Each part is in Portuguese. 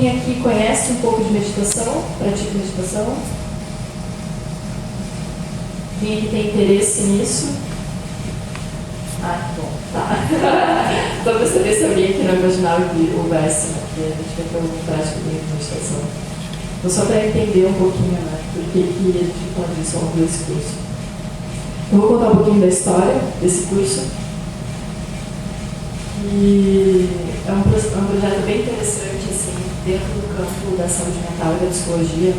Quem aqui conhece um pouco de meditação? Pratica meditação? Quem aqui tem interesse nisso? Ah, que bom, tá. Só para saber se alguém aqui não imaginava que houvesse, né? Que a gente vai ter uma prática de meditação. Então, só para entender um pouquinho, né? Por que a gente pode disso ao longo desse curso. Eu vou contar um pouquinho da história desse curso. E é um projeto bem interessante, assim, dentro do campo da saúde mental e da psicologia,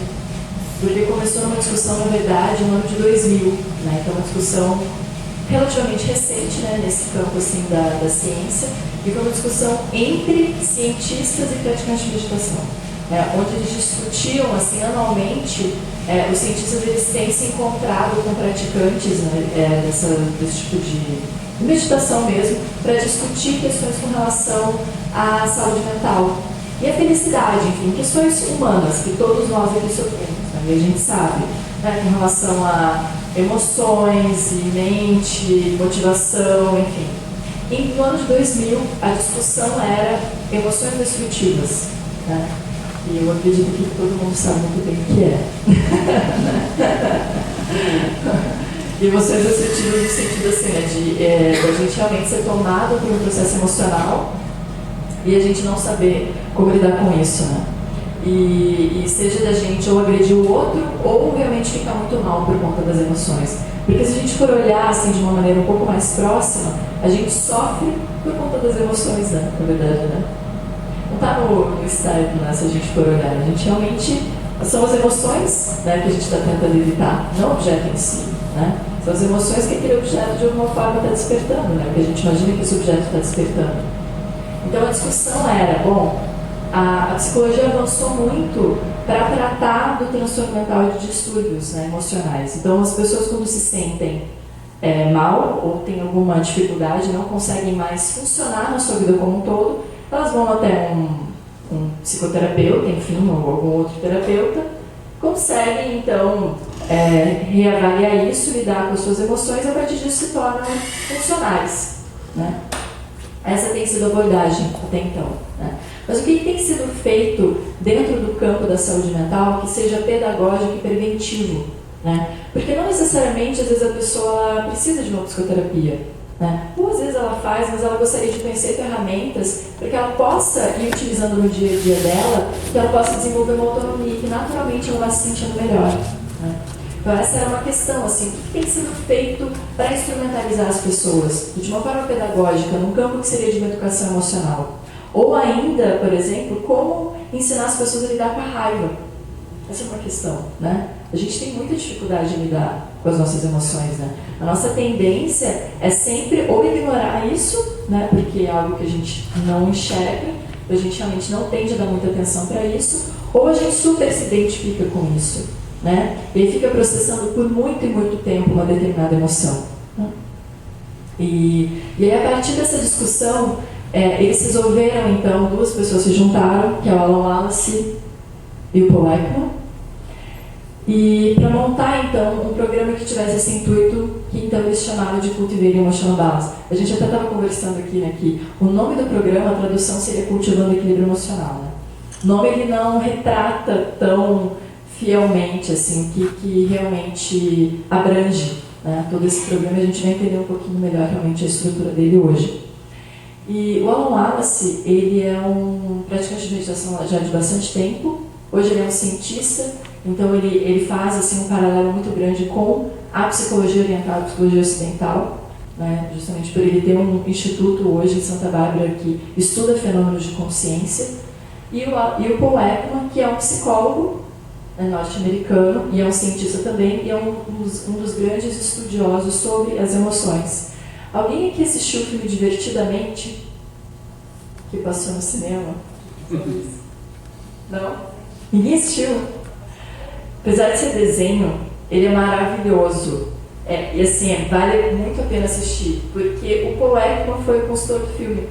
porque começou numa discussão, na verdade, no ano de 2000, né? Então, uma discussão relativamente recente, né, nesse campo assim, da ciência, e foi uma discussão entre cientistas e praticantes de meditação, onde eles discutiam, assim, anualmente, os cientistas eles têm se encontrado com praticantes, né, desse tipo de meditação mesmo, para discutir questões com relação à saúde mental e à felicidade, enfim, questões humanas que todos nós aqui sofremos, né, e a gente sabe, né, com relação a emoções, e mente, motivação, enfim. E no ano de 2000, a discussão era emoções destrutivas, né? E eu acredito que todo mundo sabe muito bem o que é. Emoções destrutivas no sentido assim, né, de a gente realmente ser tomado por um processo emocional e a gente não saber como lidar com isso, né? E seja da gente ou agredir o outro ou realmente ficar muito mal por conta das emoções. Porque se a gente for olhar assim de uma maneira um pouco mais próxima, a gente sofre por conta das emoções, né? Na verdade, né? Não está no estado, né? Se a gente for olhar, a gente realmente são as emoções, né, que a gente está tentando evitar, não o objeto em si, né? São as emoções que aquele objeto de alguma forma está despertando, né? Que a gente imagina que esse objeto está despertando. Então a discussão era, bom, a psicologia avançou muito para tratar do transtorno mental e de distúrbios, né, emocionais. Então, as pessoas, quando se sentem mal ou têm alguma dificuldade, não conseguem mais funcionar na sua vida como um todo, elas vão até um psicoterapeuta, enfim, ou algum outro terapeuta, conseguem, então, reavaliar isso, lidar com as suas emoções e, a partir disso, se tornam funcionais, né? Essa tem sido a abordagem até então, né? Mas o que tem sido feito dentro do campo da saúde mental que seja pedagógico e preventivo, né? Porque não necessariamente, às vezes, a pessoa precisa de uma psicoterapia, né? Ou às vezes ela faz, mas ela gostaria de conhecer ferramentas para que ela possa ir utilizando no dia a dia dela, que ela possa desenvolver uma autonomia, que naturalmente ela vai se sentindo melhor, né? Então essa era uma questão, assim, o que tem sido feito para instrumentalizar as pessoas de uma forma pedagógica, num campo que seria de uma educação emocional? Ou ainda, por exemplo, como ensinar as pessoas a lidar com a raiva? Essa é uma questão, né? A gente tem muita dificuldade de lidar com as nossas emoções, né? A nossa tendência é sempre ou ignorar isso, né? Porque é algo que a gente não enxerga, a gente realmente não tende a dar muita atenção para isso, ou a gente super se identifica com isso, né? E aí fica processando por muito e muito tempo uma determinada emoção, né? E aí, a partir dessa discussão, eles resolveram, então, duas pessoas se juntaram, que é o Alan Wallace e o Paul Ekman, e para montar, então, um programa que tivesse esse intuito, que então eles chamaram de Cultivating Emotional Balance. A gente até estava conversando aqui, né, que o nome do programa, a tradução seria Cultivando Equilíbrio Emocional, né? O nome ele não retrata tão fielmente, assim, que realmente abrange, né, todo esse programa, e a gente vai entender um pouquinho melhor realmente a estrutura dele hoje. E o Alan Wallace, ele é um praticante de meditação já de bastante tempo. Hoje ele é um cientista, então ele faz assim, um paralelo muito grande com a psicologia oriental, a psicologia ocidental, né? Justamente por ele ter um instituto hoje em Santa Bárbara que estuda fenômenos de consciência. E o Paul Ekman, que é um psicólogo, né, norte-americano, e é um cientista também, e é um dos grandes estudiosos sobre as emoções. Alguém aqui assistiu o filme Divertidamente, que passou no cinema? Não? Ninguém assistiu? Apesar de ser desenho, ele é maravilhoso. E assim, vale muito a pena assistir, porque o Paul Ekman foi o consultor do filme.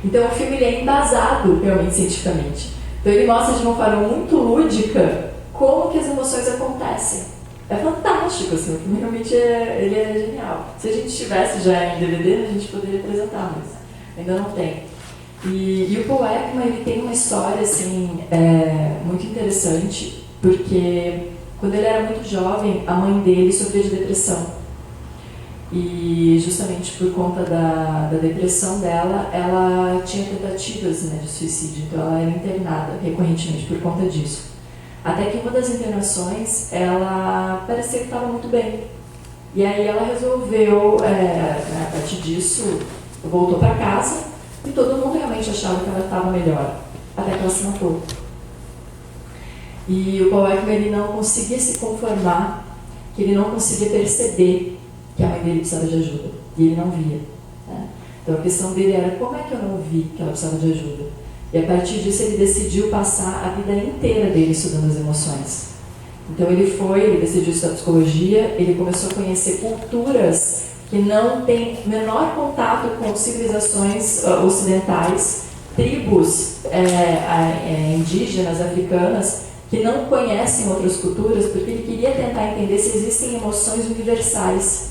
Então o filme ele é embasado realmente cientificamente. Então ele mostra de uma forma muito lúdica como que as emoções acontecem. É fantástico, assim, o filme realmente ele é genial. Se a gente tivesse já em DVD, a gente poderia apresentar, mas ainda não tem. E o Paul Ekman, ele tem uma história assim, muito interessante, porque quando ele era muito jovem, a mãe dele sofria de depressão. E justamente por conta da depressão dela, ela tinha tentativas, né, de suicídio, então ela era internada recorrentemente por conta disso. Até que uma das internações, ela parecia que estava muito bem. E aí ela resolveu, a partir disso, voltou para casa e todo mundo realmente achava que ela estava melhor, até que ela se matou. E o Paul Ekman, ele não conseguia se conformar, que ele não conseguia perceber que a mãe dele precisava de ajuda, e ele não via. Né? Então a questão dele era, como é que eu não vi que ela precisava de ajuda? E a partir disso ele decidiu passar a vida inteira dele estudando as emoções. Então ele decidiu estudar psicologia, ele começou a conhecer culturas que não têm menor contato com civilizações ocidentais, tribos indígenas, africanas, que não conhecem outras culturas, porque ele queria tentar entender se existem emoções universais.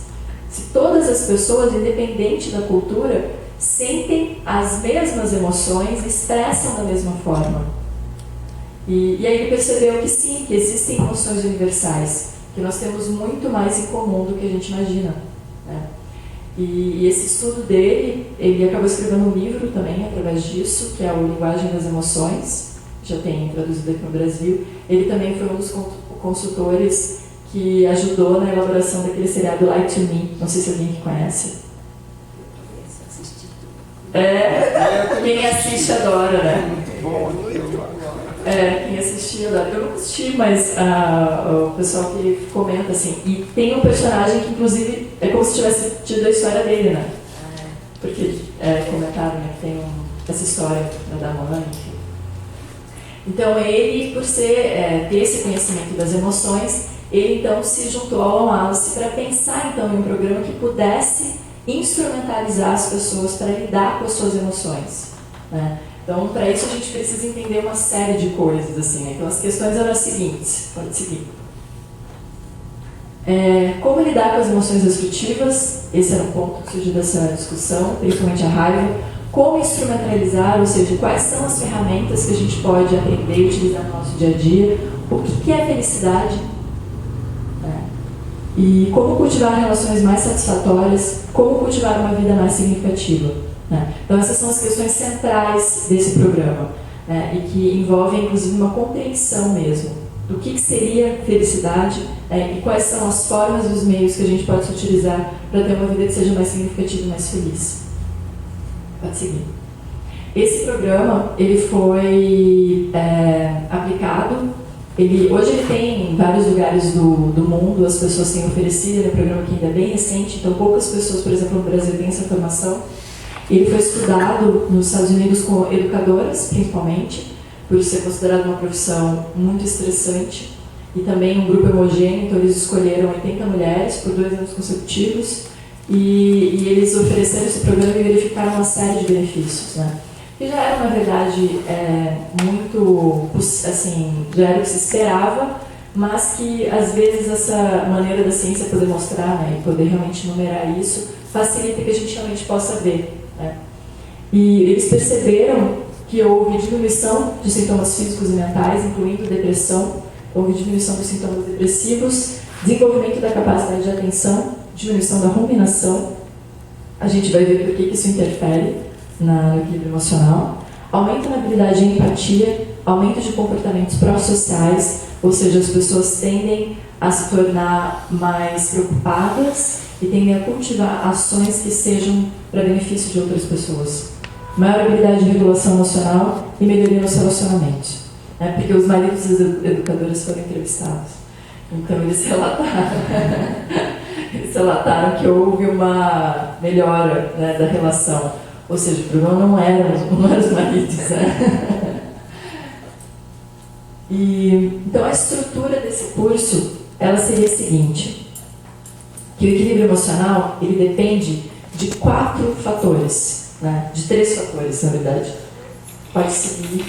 Se todas as pessoas, independente da cultura, sentem as mesmas emoções e expressam da mesma forma. E aí ele percebeu que sim, que existem emoções universais, que nós temos muito mais em comum do que a gente imagina. Né? E esse estudo dele, ele acabou escrevendo um livro também através disso, que é o Linguagem das Emoções, já tem traduzido aqui no Brasil. Ele também foi um dos consultores que ajudou na elaboração daquele seriado Lie to Me, não sei se alguém que conhece. Quem assiste adora, né? Quem assistia adora. Eu não assisti, mas o pessoal que comenta assim. E tem um personagem que, inclusive, é como se tivesse tido a história dele, né? Porque comentaram, né, que tem essa história da mãe. Então, ele, por ter esse conhecimento das emoções, ele então se juntou ao Alan Wallace para pensar então em um programa que pudesse instrumentalizar as pessoas para lidar com as suas emoções. Né? Então, para isso a gente precisa entender uma série de coisas. Assim, né? Então, as questões eram as seguintes. Pode seguir. Como lidar com as emoções destrutivas? Esse era um ponto que surgiu dessa discussão, principalmente a raiva. Como instrumentalizar, ou seja, quais são as ferramentas que a gente pode aprender e utilizar no nosso dia a dia? O que é felicidade? E como cultivar relações mais satisfatórias? Como cultivar uma vida mais significativa? Então essas são as questões centrais desse programa, e que envolvem inclusive uma compreensão mesmo do que seria felicidade e quais são as formas e os meios que a gente pode utilizar para ter uma vida que seja mais significativa e mais feliz. Pode seguir. Esse programa ele foi aplicado. Hoje ele tem em vários lugares do mundo, as pessoas têm oferecido. Ele é um programa que ainda é bem recente, então poucas pessoas, por exemplo, no Brasil, têm essa formação. Ele foi estudado nos Estados Unidos com educadoras, principalmente, por ser considerado uma profissão muito estressante, e também um grupo homogêneo, então eles escolheram 80 mulheres por 2 anos consecutivos, e eles ofereceram esse programa e verificaram uma série de benefícios, né? Que já era, na verdade, muito, assim, já era o que se esperava, mas que, às vezes, essa maneira da ciência poder mostrar, né, e poder realmente numerar isso, facilita que a gente realmente possa ver. Né? E eles perceberam que houve diminuição de sintomas físicos e mentais, incluindo depressão, houve diminuição dos sintomas depressivos, desenvolvimento da capacidade de atenção, diminuição da ruminação. A gente vai ver por que isso interfere no equilíbrio emocional, aumento na habilidade de empatia, aumento de comportamentos pró-sociais, ou seja, as pessoas tendem a se tornar mais preocupadas e tendem a cultivar ações que sejam para benefício de outras pessoas. Maior habilidade de regulação emocional e melhoria nos relacionamentos. Porque os maridos dos educadores foram entrevistados. Então eles relataram que houve uma melhora, né, da relação. Ou seja, o problema não eram os maridos. Né? Então a estrutura desse curso ela seria a seguinte: que o equilíbrio emocional ele depende de 4 fatores, né? De 3 fatores, na verdade. Pode seguir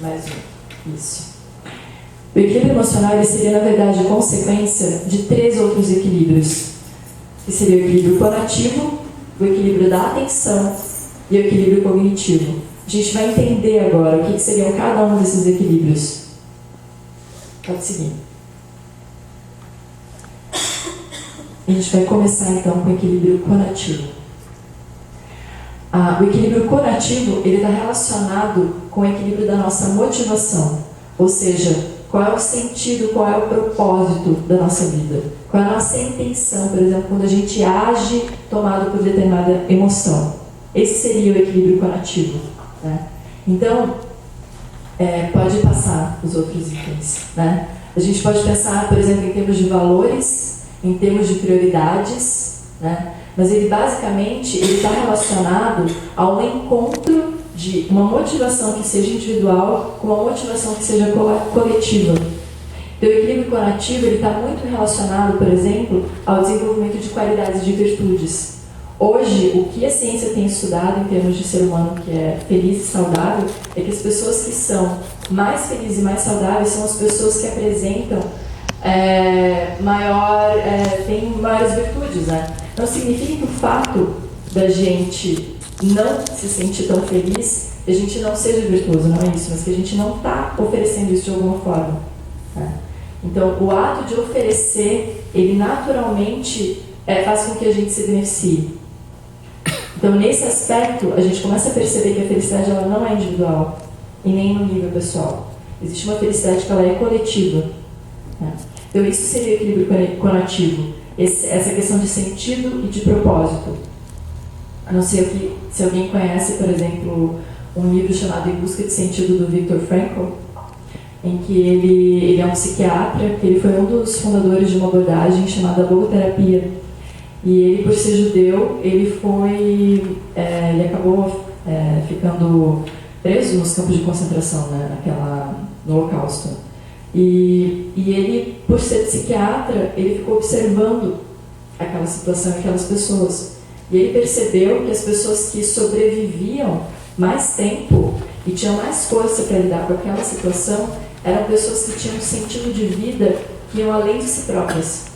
mais um. Isso. O equilíbrio emocional ele seria, na verdade, consequência de 3 outros equilíbrios, que seria o equilíbrio conativo, o equilíbrio da atenção e o equilíbrio cognitivo. A gente vai entender agora o que seriam cada um desses equilíbrios. Pode seguir. A gente vai começar então com o equilíbrio conativo. O equilíbrio conativo ele está relacionado com o equilíbrio da nossa motivação, ou seja, qual é o sentido, qual é o propósito da nossa vida, qual é a nossa intenção, por exemplo, quando a gente age tomado por determinada emoção. Esse seria o equilíbrio conativo, né? Então, pode passar os outros itens, né? A gente pode pensar, por exemplo, em termos de valores, em termos de prioridades, né? Mas ele basicamente está relacionado ao encontro de uma motivação que seja individual com uma motivação que seja coletiva. Então, o equilíbrio conativo está muito relacionado, por exemplo, ao desenvolvimento de qualidades e de virtudes. Hoje, o que a ciência tem estudado em termos de ser humano que é feliz e saudável é que as pessoas que são mais felizes e mais saudáveis são as pessoas que apresentam têm maiores virtudes, né? Não significa que o fato da gente não se sentir tão feliz, a gente não seja virtuoso, não é isso, mas que a gente não está oferecendo isso de alguma forma, né? Então, o ato de oferecer, ele naturalmente faz com que a gente se beneficie. Então, nesse aspecto, a gente começa a perceber que a felicidade ela não é individual e nem no nível pessoal. Existe uma felicidade que ela é coletiva, né? Então, isso seria o equilíbrio conativo, essa questão de sentido e de propósito. A não ser se alguém conhece, por exemplo, um livro chamado Em Busca de Sentido, do Viktor Frankl, em que ele é um psiquiatra, que ele foi um dos fundadores de uma abordagem chamada logoterapia. E ele, por ser judeu, ele acabou ficando preso nos campos de concentração, né, no Holocausto. E ele, por ser psiquiatra, ele ficou observando aquela situação e aquelas pessoas. E ele percebeu que as pessoas que sobreviviam mais tempo e tinham mais força para lidar com aquela situação eram pessoas que tinham um sentido de vida que iam além de si próprias.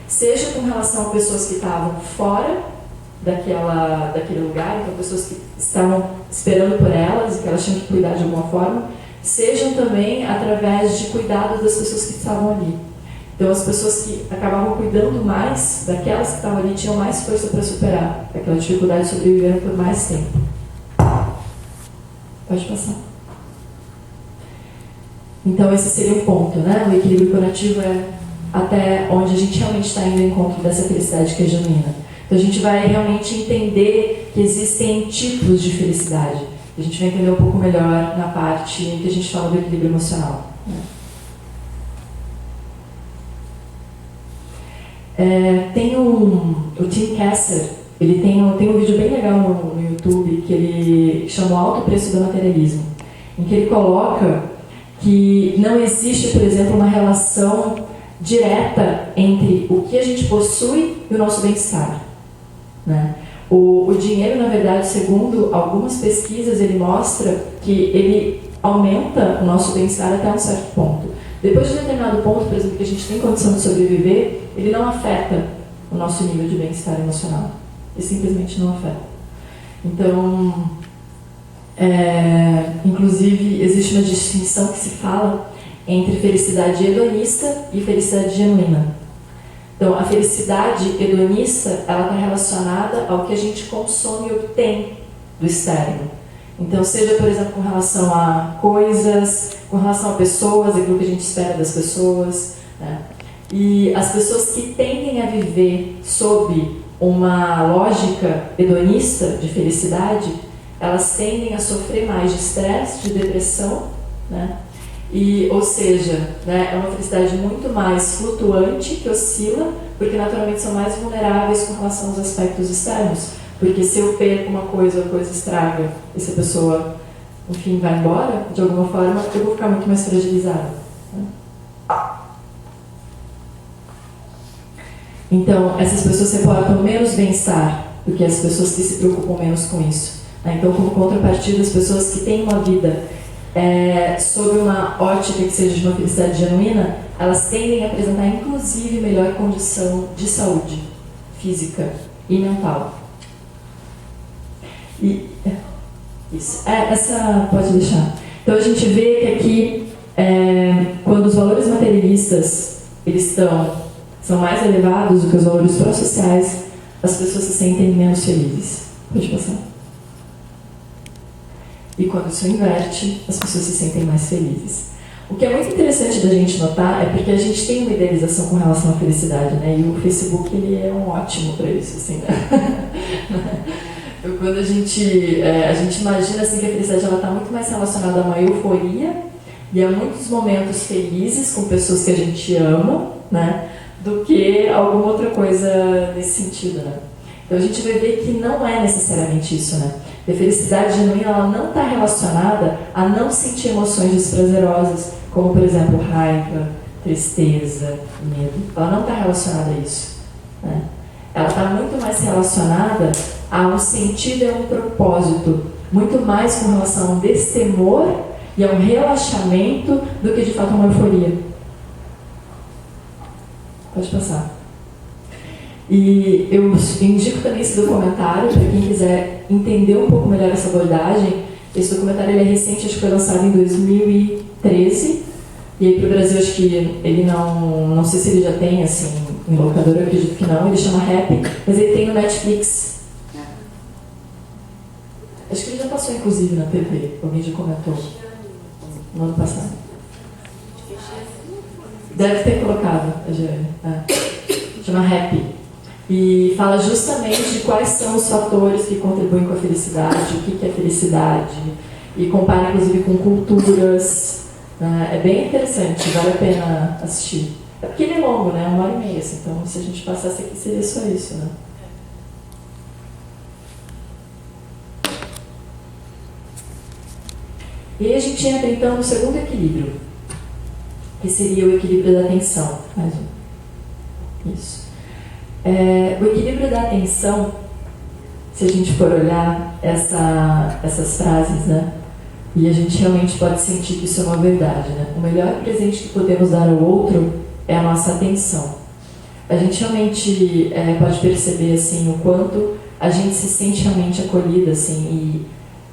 Seja com relação a pessoas que estavam fora daquele lugar, então pessoas que estavam esperando por elas e que elas tinham que cuidar de alguma forma, sejam também através de cuidado das pessoas que estavam ali. Então as pessoas que acabavam cuidando mais daquelas que estavam ali tinham mais força para superar aquela dificuldade de sobreviver por mais tempo. Pode passar. Então esse seria o ponto, né? O equilíbrio conativo é até onde a gente realmente está indo ao encontro dessa felicidade que é genuína. Então a gente vai realmente entender que existem tipos de felicidade. A gente vai entender um pouco melhor na parte em que a gente fala do equilíbrio emocional. Tem o Tim Kasser, ele tem um vídeo bem legal no YouTube que ele chama o Alto Preço do Materialismo, em que ele coloca que não existe, por exemplo, uma relação direta entre o que a gente possui e o nosso bem-estar, né? O dinheiro, na verdade, segundo algumas pesquisas, ele mostra que ele aumenta o nosso bem-estar até um certo ponto. Depois de um determinado ponto, por exemplo, que a gente tem condição de sobreviver, ele não afeta o nosso nível de bem-estar emocional. Ele simplesmente não afeta. Então, inclusive, existe uma distinção que se fala entre felicidade hedonista e felicidade genuína. Então, a felicidade hedonista, ela está relacionada ao que a gente consome e obtém do externo. Então, seja, por exemplo, com relação a coisas, com relação a pessoas, aquilo que a gente espera das pessoas, né? E as pessoas que tendem a viver sob uma lógica hedonista de felicidade, elas tendem a sofrer mais de estresse, de depressão, né? Ou seja, né, é uma felicidade muito mais flutuante, que oscila, porque naturalmente são mais vulneráveis com relação aos aspectos externos. Porque se eu perco uma coisa, a coisa estraga, e se a pessoa, enfim, vai embora, de alguma forma, eu vou ficar muito mais fragilizada, né? Então, essas pessoas reportam menos bem-estar do que as pessoas que se preocupam menos com isso, né? Então, como contrapartida, as pessoas que têm uma vida sob uma ótica que seja de uma felicidade genuína, elas tendem a apresentar, inclusive, melhor condição de saúde física e mental. Isso. Essa pode deixar. Então a gente vê que aqui, quando os valores materialistas eles são mais elevados do que os valores pró-sociais, as pessoas se sentem menos felizes. Pode passar. E quando isso inverte, as pessoas se sentem mais felizes. O que é muito interessante da gente notar é porque a gente tem uma idealização com relação à felicidade, né? E o Facebook ele é um ótimo para isso, assim, né? Quando a gente imagina assim, que a felicidade está muito mais relacionada a uma euforia e a muitos momentos felizes com pessoas que a gente ama, né? Do que alguma outra coisa nesse sentido, né? Então a gente vai ver que não é necessariamente isso, né? A felicidade genuína ela não está relacionada a não sentir emoções desprazerosas, como por exemplo raiva, tristeza, medo. Ela não está relacionada a isso, né? Ela está muito mais relacionada a um sentido e a um propósito, muito mais com relação a um destemor e a um relaxamento do que de fato uma euforia. Pode passar. E eu indico também esse documentário para quem quiser entender um pouco melhor essa abordagem. Esse documentário ele é recente, acho que foi lançado em 2013. E aí para o Brasil acho que ele não sei se ele já tem assim em locador, eu acredito que não. Ele chama Happy, mas ele tem no Netflix. Acho que ele já passou inclusive na TV, alguém já comentou no ano passado. Deve ter colocado a Jane. Chama Happy. E fala justamente de quais são os fatores que contribuem com a felicidade, o que é felicidade, e compara inclusive com culturas. É bem interessante, vale a pena assistir. É porque ele é longo, né? 1h30, assim, então se a gente passasse aqui seria só isso, né? E aí a gente entra então no segundo equilíbrio, que seria o equilíbrio da atenção. Mais um. Isso. O equilíbrio da atenção, se a gente for olhar essas frases, né? E a gente realmente pode sentir que isso é uma verdade, né? O melhor presente que podemos dar ao outro é a nossa atenção. A gente realmente pode perceber assim, o quanto a gente se sente realmente acolhida assim,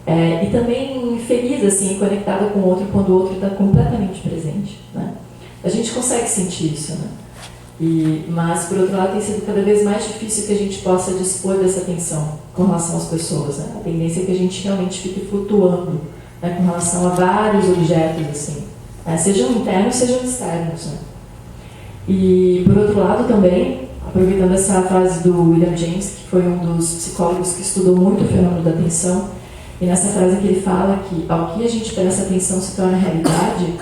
e também feliz assim, conectada com o outro quando o outro está completamente presente, né? A gente consegue sentir isso, né? Mas, por outro lado, tem sido cada vez mais difícil que a gente possa dispor dessa atenção com relação às pessoas, né? A tendência é que a gente realmente fique flutuando, né, com relação a vários objetos, assim, né? Sejam internos, sejam externos, né? E, por outro lado, também, aproveitando essa frase do William James, que foi um dos psicólogos que estudou muito o fenômeno da atenção, e nessa frase que ele fala que ao que a gente presta atenção se torna realidade,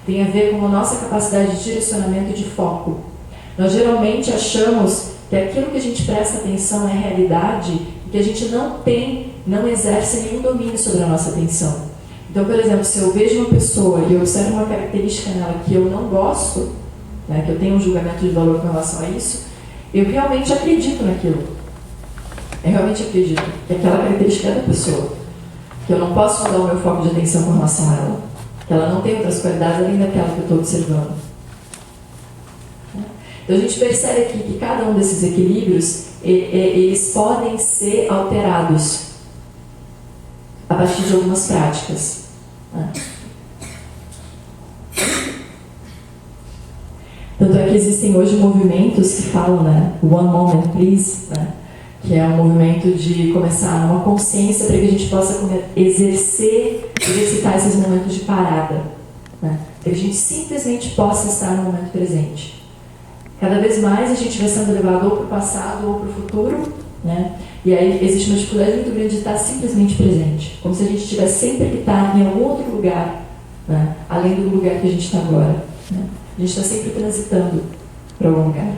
tem a ver com a nossa capacidade de direcionamento e de foco. Nós geralmente achamos que aquilo que a gente presta atenção é realidade e que a gente não exerce nenhum domínio sobre a nossa atenção. Então, por exemplo, se eu vejo uma pessoa e eu observo uma característica nela que eu não gosto, né, que eu tenho um julgamento de valor com relação a isso, eu realmente acredito naquilo. Eu realmente acredito que aquela característica é da pessoa. Que eu não posso mudar o meu foco de atenção com relação a ela. Que ela não tem outras qualidades além daquela que eu estou observando. Então a gente percebe aqui que cada um desses equilíbrios, eles podem ser alterados a partir de algumas práticas, né? Tanto é que existem hoje movimentos que falam, né, One Moment Please, né, que é um movimento de começar uma consciência para que a gente possa exercitar esses momentos de parada, né, para que a gente simplesmente possa estar no momento presente. Cada vez mais a gente vai sendo levado ou para o passado ou para o futuro, né? E aí existe uma dificuldade muito grande de estar simplesmente presente, como se a gente tivesse sempre que estar em algum outro lugar, né? Além do lugar que a gente está agora, né? A gente está sempre transitando para algum lugar.